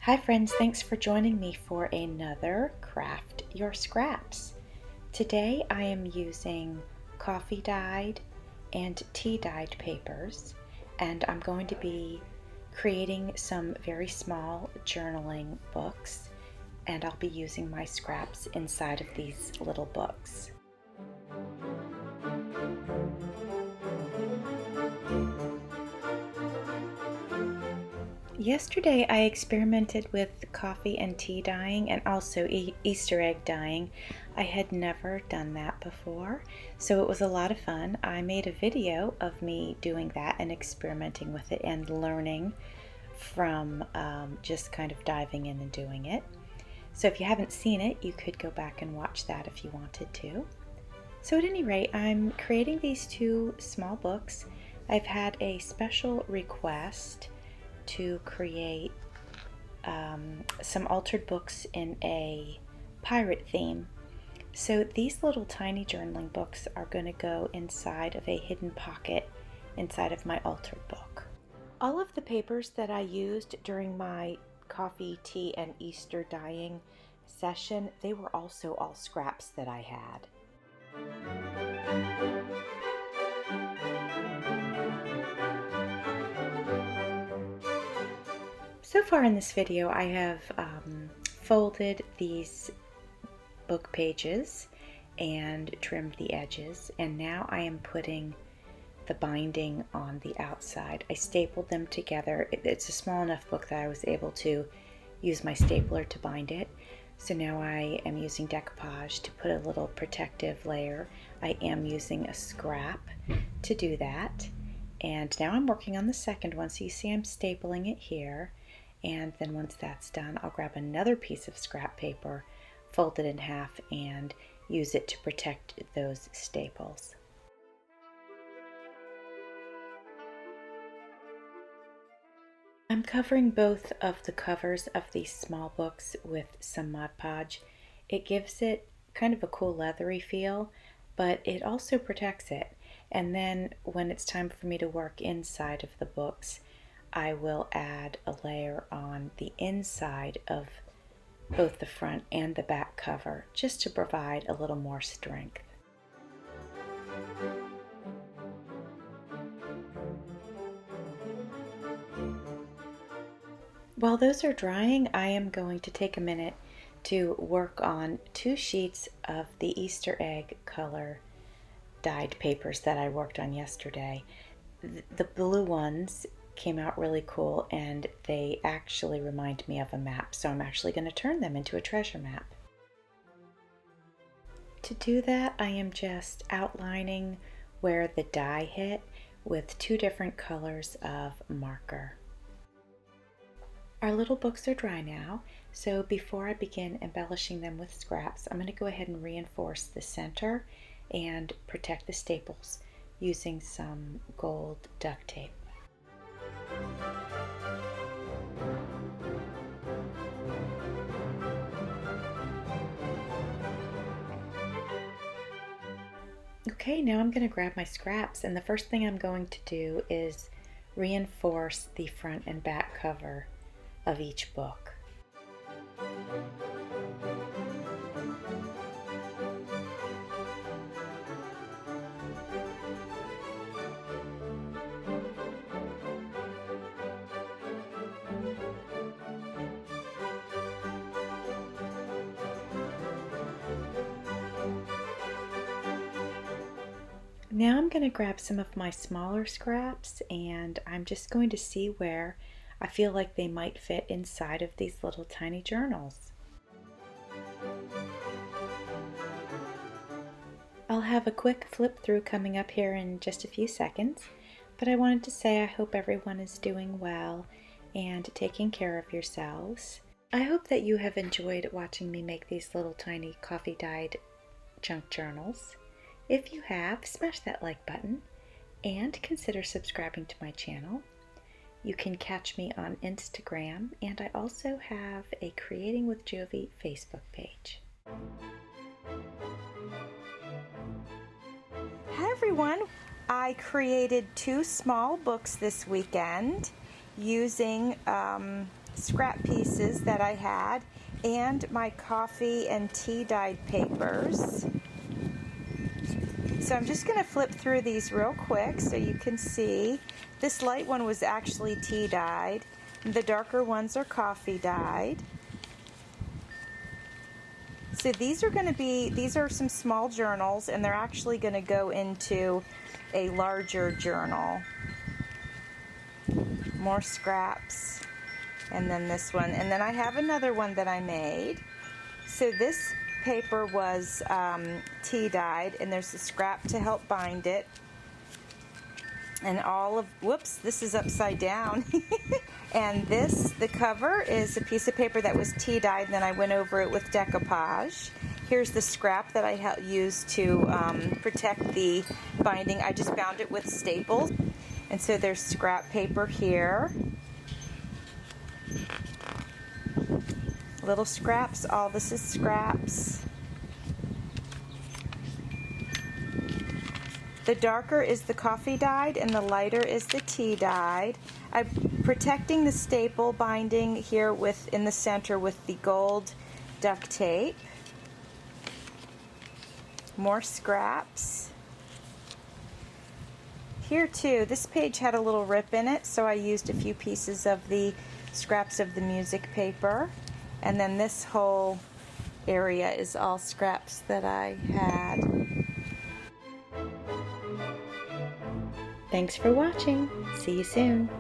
Hi friends, thanks for joining me for another Craft Your Scraps. Today I am using coffee dyed and tea dyed papers, and I'm going to be creating some very small journaling books, and I'll be using my scraps inside of these little books. Yesterday I experimented with coffee and tea dyeing and also Easter egg dyeing. I had never done that before, so it was a lot of fun. I made a video of me doing that and experimenting with it and learning from just kind of diving in and doing it. So if you haven't seen it, you could go back and watch that if you wanted to. So at any rate, I'm creating these two small books. I've had a special request to create some altered books in a pirate theme. So these little tiny journaling books are going to go inside of a hidden pocket inside of my altered book. All of the papers that I used during my coffee, tea, and Easter dyeing session, they were also all scraps that I had. So far in this video, I have folded these book pages and trimmed the edges, and now I am putting the binding on the outside. I stapled them together. It's a small enough book that I was able to use my stapler to bind it. So now I am using decoupage to put a little protective layer. I am using a scrap to do that. And now I'm working on the second one, so you see I'm stapling it here. And then once that's done, I'll grab another piece of scrap paper, fold it in half, and use it to protect those staples. I'm covering both of the covers of these small books with some Mod Podge. It gives it kind of a cool leathery feel, but it also protects it. And then when it's time for me to work inside of the books, I will add a layer on the inside of both the front and the back cover, just to provide a little more strength. While those are drying, I am going to take a minute to work on 2 sheets of the Easter egg color dyed papers that I worked on yesterday. The blue ones came out really cool, and they actually remind me of a map, so I'm actually going to turn them into a treasure map. To do that, I am just outlining where the dye hit with 2 different colors of marker. Our little books are dry now, so before I begin embellishing them with scraps, I'm going to go ahead and reinforce the center and protect the staples using some gold duct tape. Okay, now I'm going to grab my scraps, and the first thing I'm going to do is reinforce the front and back cover of each book. Now I'm going to grab some of my smaller scraps, and I'm just going to see where I feel like they might fit inside of these little tiny journals. I'll have a quick flip through coming up here in just a few seconds, but I wanted to say I hope everyone is doing well and taking care of yourselves. I hope that you have enjoyed watching me make these little tiny coffee dyed junk journals. If you have, smash that like button and consider subscribing to my channel. You can catch me on Instagram, and I also have a Creating with Jovi Facebook page. Hi everyone! I created 2 small books this weekend using scrap pieces that I had and my coffee and tea dyed papers. So I'm just going to flip through these real quick so you can see. This light one was actually tea dyed. The darker ones are coffee dyed. So these are some small journals, and they're actually going to go into a larger journal. More scraps. And then this one. And then I have another one that I made. So this paper was tea dyed, and there's a scrap to help bind it. And whoops, this is upside down. And the cover is a piece of paper that was tea dyed, and then I went over it with decoupage. Here's the scrap that I used to protect the binding. I just bound it with staples. And so there's scrap paper here. Little scraps, all this is scraps. The darker is the coffee dyed and the lighter is the tea dyed. I'm protecting the staple binding here in the center with the gold duct tape. More scraps. Here too, this page had a little rip in it, so I used a few pieces of the scraps of the music paper. And then this whole area is all scraps that I had. Thanks for watching. See you soon.